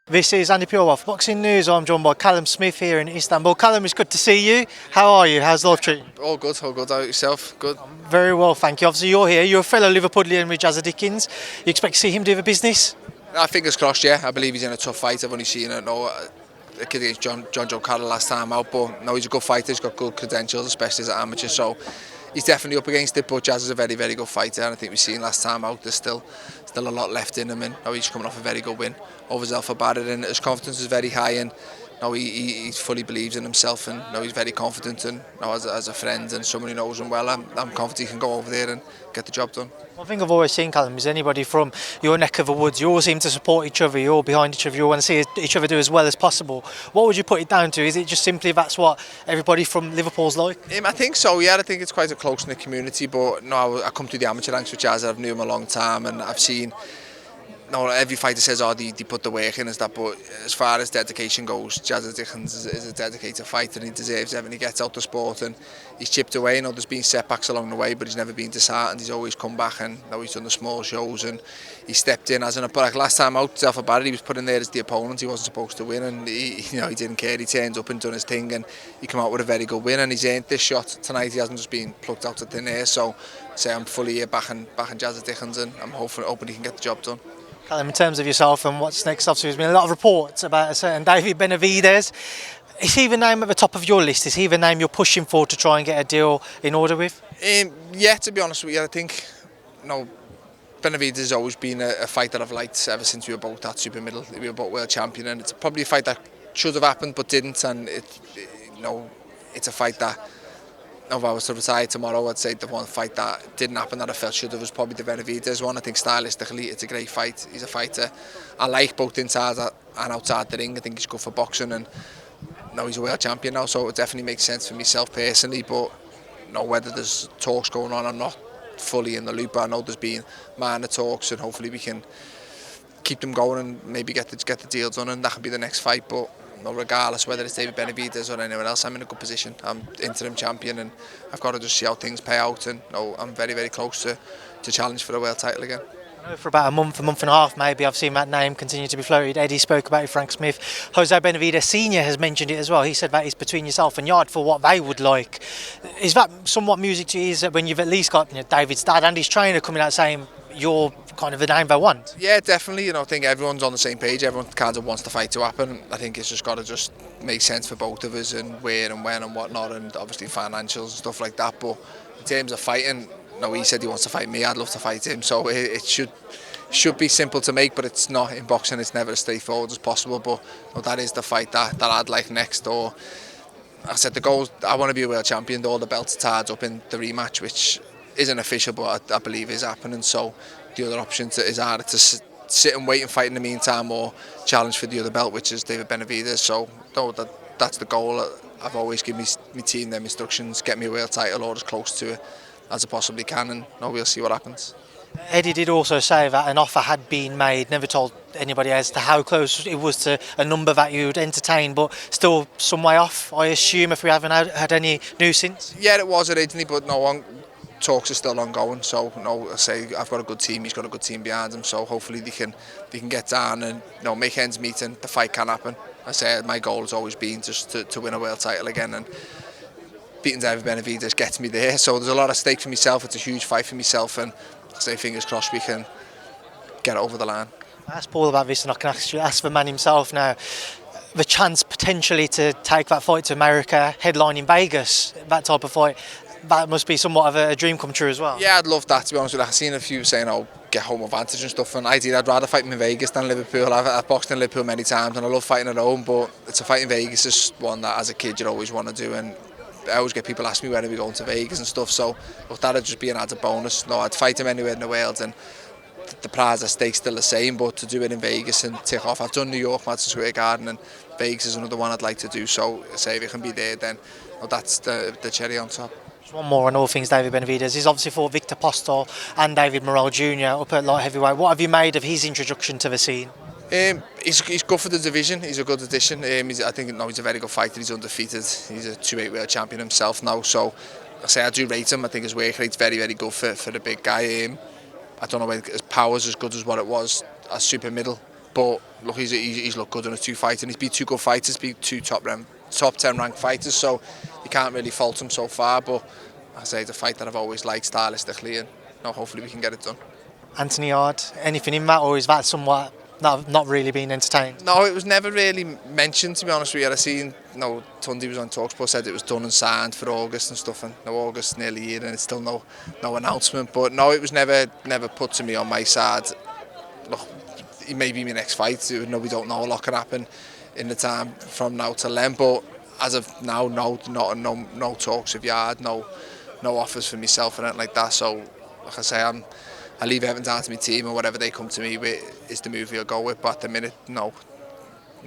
This is Andi Purewal for Boxing News. I'm joined by Callum Smith here in Istanbul. Callum, it's good to see you. How are you? How's life treating you? All good, all good. How about yourself? Good. Very well, thank you. Obviously, you're here. You're a fellow Liverpoolian with Jazza Dickens. You expect to see him do the business? Fingers crossed, yeah. I believe he's in a tough fight. I've only seen it. No, a kid against John Joe Carroll last time out, but no, he's a good fighter. He's got good credentials, especially as an amateur. So he's definitely up against it. But Jazz is a very, very good fighter, and I think we've seen last time out. There's still a lot left in him, and now he's coming off a very good win over Zelfa Barrett, and his confidence is very high. And now he fully believes in himself, and now he's very confident. And now as a friend and someone who knows him well, I'm confident he can go over there and get the job done. One thing I've always seen, Callum, is anybody from your neck of the woods, you all seem to support each other, you're all behind each other, you all want to see each other do as well as possible. What would you put it down to? Is it just simply that's what everybody from Liverpool's like? I think so, yeah. I think it's quite a close-knit community, but no, I come through the amateur ranks with Jazz. I've known him a long time, and I've seen, no, every fighter says, they put the work in and stuff, but as far as dedication goes, Jazza Dickens is a dedicated fighter, and he deserves it when he gets out the sport, and he's chipped away. There's been setbacks along the way, but he's never been disheartened. He's always come back, and now he's done the small shows, and he stepped in as but like last time out, Zelfa Barrett, he was put in there as the opponent. He wasn't supposed to win, and he didn't care. He turned up and done his thing, and he came out with a very good win, and he's earned this shot tonight. He hasn't just been plucked out of thin air. So I'm fully here backing Jazza Dickens, and I'm hoping he can get the job done. Callum, in terms of yourself and what's next, obviously there's been a lot of reports about a certain David Benavidez. Is he the name at the top of your list? Is he the name you're pushing for to try and get a deal in order with? Yeah, to be honest with you, I think Benavidez has always been a fight that I've liked ever since we were both at super middle. We were both world champion, and it's probably a fight that should have happened but didn't. And it's a fight that, if I was to retire tomorrow, I'd say the one fight that didn't happen that I felt should have was probably the Benavidez one. I think stylistically it's a great fight. He's a fighter I like both inside and outside the ring. I think he's good for boxing, and now he's a world champion now, so it definitely makes sense for myself personally. But whether there's talks going on, I'm not fully in the loop. But I know there's been minor talks, and hopefully we can keep them going and maybe get the deal done, and that could be the next fight. But regardless whether it's David Benavidez or anyone else, I'm in a good position. I'm interim champion, and I've got to just see how things pay out, and I'm very, very close to challenge for a world title again. I know for about a month and a half maybe, I've seen that name continue to be floated. Eddie spoke about it, Frank Smith. Jose Benavidez Sr. has mentioned it as well. He said that it's between yourself and Yard for what they would like. Is that somewhat music to you, is that when you've at least got David's dad and his trainer coming out saying you're kind of the name they want? Yeah, definitely. I think everyone's on the same page. Everyone kind of wants the fight to happen. I think it's just got to make sense for both of us, and where and when and whatnot, and obviously financials and stuff like that. But in terms of fighting, he said he wants to fight me. I'd love to fight him. So it should be simple to make, but it's not. In boxing, it's never as straightforward as possible. But that is the fight that I'd like next. Or I said the goal, I want to be a world champion. All the belts tied up in the rematch, which isn't official, but I believe is happening. So the other option is either to sit and wait and fight in the meantime, or challenge for the other belt, which is David Benavidez. So that's the goal. I've always given my team them instructions: get me a world title or as close to it as I possibly can, and we'll see what happens. Eddie did also say that an offer had been made, never told anybody as to how close it was to a number that you would entertain, but still some way off, I assume, if we haven't had any news since? Yeah, it was originally, but talks are still ongoing. So I say I've got a good team, he's got a good team behind him, so hopefully they can get down and make ends meet, and the fight can happen. I say my goal has always been just to win a world title again, and beating David Benavidez gets me there. So there's a lot at stake for myself. It's a huge fight for myself, and I say fingers crossed we can get it over the line. I asked Paul about this, and I can ask the man himself now. The chance potentially to take that fight to America, headline in Vegas, that type of fight, that must be somewhat of a dream come true as well. Yeah, I'd love that, to be honest with you. I've seen a few saying, get home advantage and stuff, and I'd rather fight in Vegas than Liverpool. I've boxed in Liverpool many times, and I love fighting at home, but it's a fight in Vegas is one that as a kid you'd always want to do, and I always get people ask me when are we going to Vegas and stuff, so that'd just be an added bonus. I'd fight him anywhere in the world, and the prize at stake's still the same, but to do it in Vegas and tick off. I've done New York, Madison Square Garden, and Vegas is another one I'd like to do, so say if it can be there, then that's the cherry on top. Just one more on all things David Benavidez. He's obviously fought Victor Postol and David Morrell Jr. up at light heavyweight. What have you made of his introduction to the scene? He's good for the division. He's a good addition. I think he's a very good fighter. He's undefeated. He's a 2-8 world champion himself now. So I do rate him. I think his work rate's very, very good for the big guy. I don't know whether his power's as good as what it was as super middle. but look, he's looked good in the 2 fights, and he's beat 2 good fighters, beat 2 top 10 ranked fighters, so you can't really fault him so far. But I say it's a fight that I've always liked stylistically, and hopefully we can get it done. Anthony Yard, anything in that, or is that somewhat not really being entertained? No, it was never really mentioned, to be honest with you. I seen, Tundi was on Talksport, said it was done and signed for August and stuff, and August nearly here, and it's still no announcement. But no, it was never put to me on my side. Look, it may be my next fight. We don't know. A lot can happen in the time from now till then. But as of now, no talks of Yard, no offers for myself or anything like that. So, like I say, I leave everything down to my team, and whatever they come to me with is the move we'll go with. But at the minute, no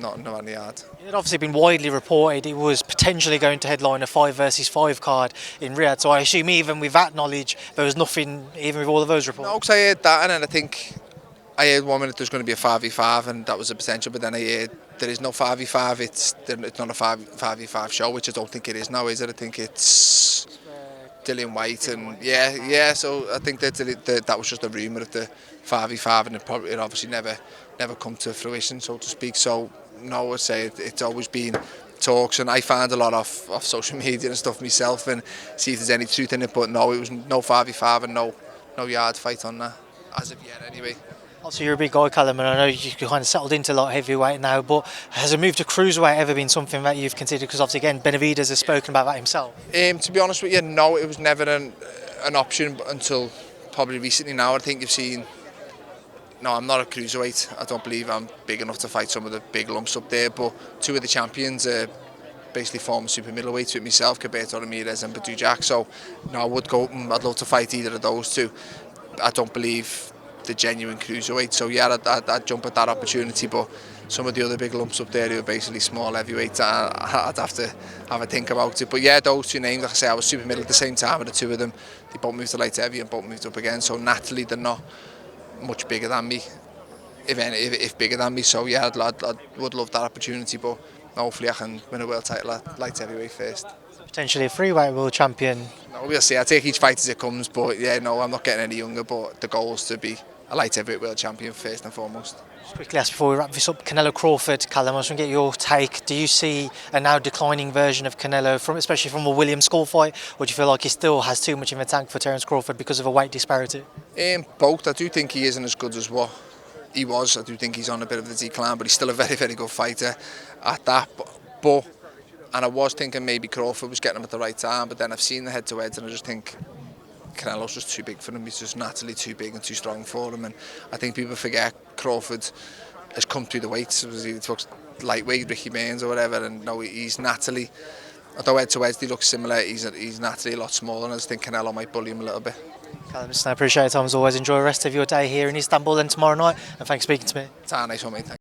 on the Yard. It had obviously been widely reported it was potentially going to headline a 5 versus 5 card in Riyadh. So I assume even with that knowledge, there was nothing, even with all of those reports. No, because I heard that, and then I think I heard 1 minute there's going to be a 5v5, and that was a potential. But then I heard there is no 5v5. It's not a 5v5 show, which I don't think it is now, is it? I think it's Dillian White, and yeah. So I think that was just a rumour of the 5v5, and it obviously never come to fruition, so to speak. So no, I'd say it's always been talks, and I found a lot off social media and stuff myself, and see if there's any truth in it. But no, it was no 5v5 and no Yard fight on that as of yet, anyway. Also, you're a big guy, Callum, and I know you kind of settled into light heavyweight now, but has a move to cruiserweight ever been something that you've considered? Because obviously, again, Benavidez has spoken about that himself. To be honest with you, no, it was never an option until probably recently. Now I think you've seen. No, I'm not a cruiserweight. I don't believe I'm big enough to fight some of the big lumps up there. But 2 of the champions are basically former super middleweights with myself, Roberto Ramirez and Badu Jack. So no, I would go. I'd love to fight either of those 2. I don't believe the genuine cruiserweight. So yeah, I'd jump at that opportunity. But some of the other big lumps up there who are basically small heavyweights, I'd have to have a think about it. But yeah, those 2 names, like I say, I was super middle at the same time with the 2 of them. They both moved to light heavy and both moved up again. So naturally, they're not much bigger than me, if bigger than me. So yeah, I would love that opportunity, but hopefully I can win a world title at light heavyweight first. Potentially a freeweight world champion. No, we'll see. I take each fight as it comes, but yeah, no, I'm not getting any younger. But the goal is to be a light heavyweight world champion first and foremost. Just quickly ask before we wrap this up, Canelo Crawford, Callum, I just want to get your take. Do you see a now declining version of Canelo, especially from a William Skull fight, or do you feel like he still has too much in the tank for Terence Crawford because of a weight disparity? Both. I do think he isn't as good as what he was. I do think he's on a bit of a decline, but he's still a very, very good fighter at that. But and I was thinking maybe Crawford was getting him at the right time, but then I've seen the head-to-heads, and I just think Canelo's just too big for him. He's just naturally too big and too strong for him, and I think people forget Crawford has come through the weights. He talks lightweight, Ricky Burns or whatever, and no, he's naturally, although head-to-heads they look similar, he's naturally a lot smaller, and I just think Canelo might bully him a little bit. Callum, I appreciate your time as always. Enjoy the rest of your day here in Istanbul and tomorrow night, and thanks for speaking to me. It's a nice one, mate. Thanks.